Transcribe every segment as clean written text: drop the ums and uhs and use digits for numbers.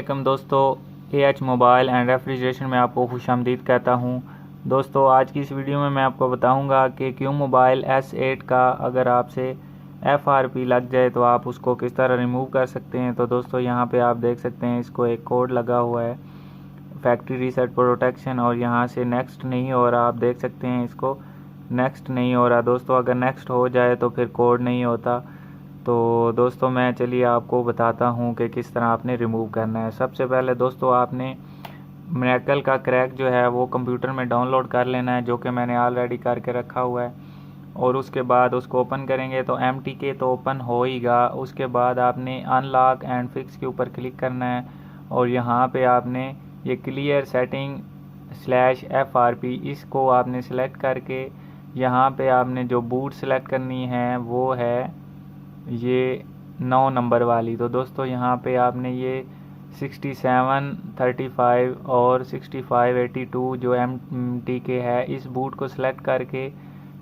अस्सलाम दोस्तों, AH mobile and refrigeration में आपको खुशामदीद कहता हूं। दोस्तों, आज की इस वीडियो में मैं आपको बताऊंगा कि क्यों मोबाइल S8 का अगर आपसे FRP लग जाए तो आप उसको किस तरह रिमूव कर सकते हैं। तो दोस्तों, यहां पे आप देख सकते हैं इसको एक कोड लगा हुआ है फैक्ट्री रीसेट प्रोटेक्शन, और यहां से नेक्स्ट नहीं हो रहा। आप देख सकते हैं इसको नेक्स्ट नहीं हो रहा। दोस्तों, अगर नेक्स्ट हो जाए तो फिर कोड नहीं होता। तो दोस्तों, मैं चलिए आपको बताता हूं कि किस तरह आपने रिमूव करना है। सबसे पहले दोस्तों, आपने मिरेकल का क्रैक जो है वो कंप्यूटर में डाउनलोड कर लेना है, जो कि मैंने ऑलरेडी करके रखा हुआ है। और उसके बाद उसको ओपन करेंगे तो MTK तो ओपन होएगा। उसके बाद आपने अनलॉक एंड फिक्स के ऊपर क्लिक करना है और यहाँ पे आपने ये क्लियर सेटिंग /FRP इसको आपने सेलेक्ट करके यहाँ पे आपने जो बूट सेलेक्ट करनी है वो है ये 9 नंबर वाली। तो दोस्तों, यहाँ पे आपने ये 6735 और 6582 जो MTK है इस बूट को सिलेक्ट करके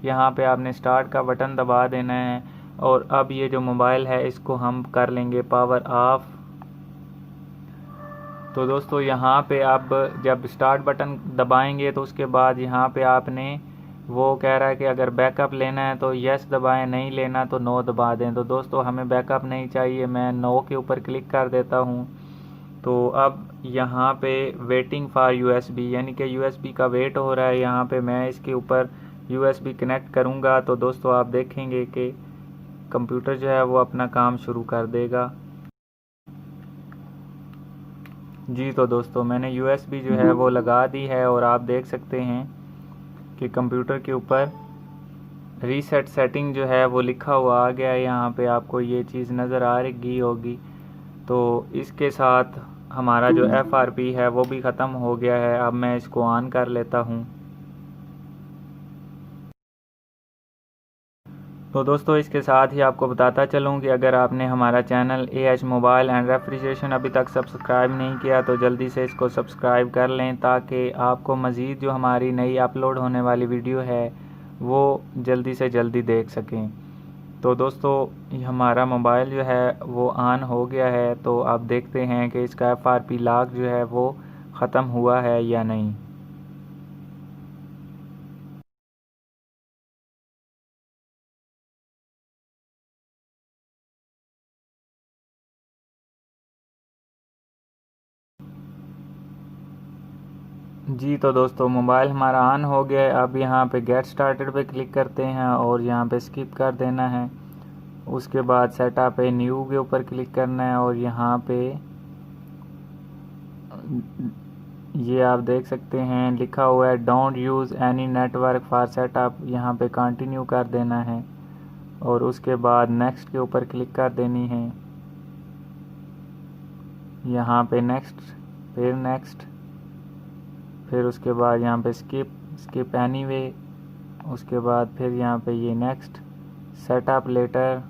यहाँ पे आपने स्टार्ट का बटन दबा देना है। और अब ये जो मोबाइल है इसको हम कर लेंगे पावर ऑफ। तो दोस्तों, यहाँ पे अब जब स्टार्ट बटन दबाएंगे तो उसके बाद यहाँ पे आपने वो कह रहा है कि अगर बैकअप लेना है तो यस दबाएं, नहीं लेना तो नो दबा दें। तो दोस्तों, हमें बैकअप नहीं चाहिए, मैं नो के ऊपर क्लिक कर देता हूँ। तो अब यहाँ पे वेटिंग फॉर USB यानी कि USB का वेट हो रहा है। यहाँ पे मैं इसके ऊपर USB कनेक्ट करूँगा तो दोस्तों आप देखेंगे कि कंप्यूटर जो है वो अपना काम शुरू कर देगा। जी, तो दोस्तों मैंने USB जो है वो लगा दी है और आप देख सकते हैं कि कंप्यूटर के ऊपर रीसेट सेटिंग जो है वो लिखा हुआ आ गया है। यहाँ पे आपको ये चीज़ नज़र आ रही होगी। तो इसके साथ हमारा जो FRP है वो भी ख़त्म हो गया है। अब मैं इसको ऑन कर लेता हूँ। तो दोस्तों, इसके साथ ही आपको बताता चलूँ कि अगर आपने हमारा channel AH mobile and refrigeration अभी तक सब्सक्राइब नहीं किया तो जल्दी से इसको सब्सक्राइब कर लें, ताकि आपको मज़ीद जो हमारी नई अपलोड होने वाली वीडियो है वो जल्दी से जल्दी देख सकें। तो दोस्तों, हमारा मोबाइल जो है वो ऑन हो गया है। तो आप देखते हैं कि इसका FRP लॉक जो है वो ख़त्म हुआ है या नहीं। जी, तो दोस्तों मोबाइल हमारा ऑन हो गया है। अब यहाँ पे गेट स्टार्टेड पे क्लिक करते हैं और यहाँ पे स्किप कर देना है। उसके बाद सेटअप पे न्यू के ऊपर क्लिक करना है और यहाँ पे ये आप देख सकते हैं लिखा हुआ है don't use any network for setup. यहाँ पे कंटिन्यू कर देना है और उसके बाद नेक्स्ट के ऊपर क्लिक कर देनी है। यहाँ पे नेक्स्ट, फिर नेक्स्ट, फिर उसके बाद यहाँ पे स्किप एनीवे, उसके बाद फिर यहाँ पे ये नेक्स्ट, सेटअप लेटर।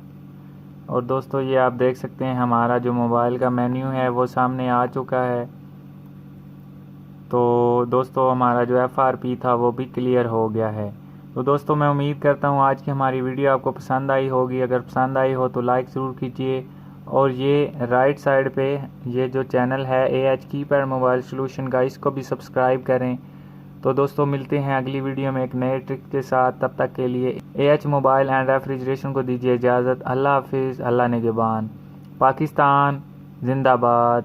और दोस्तों, ये आप देख सकते हैं हमारा जो मोबाइल का मेन्यू है वो सामने आ चुका है। तो दोस्तों, हमारा जो FRP था वो भी क्लियर हो गया है। तो दोस्तों, मैं उम्मीद करता हूँ आज की हमारी वीडियो आपको पसंद आई होगी। अगर पसंद आई हो तो लाइक ज़रूर कीजिए और ये राइट साइड पे ये जो चैनल है AH कीपैड मोबाइल सॉल्यूशन का, इसको भी सब्सक्राइब करें। तो दोस्तों, मिलते हैं अगली वीडियो में एक नए ट्रिक के साथ। तब तक के लिए AH मोबाइल एंड रेफ्रिजरेशन को दीजिए इजाज़त। अल्लाह हाफिज़, अल्लाह निगहबान। पाकिस्तान जिंदाबाद।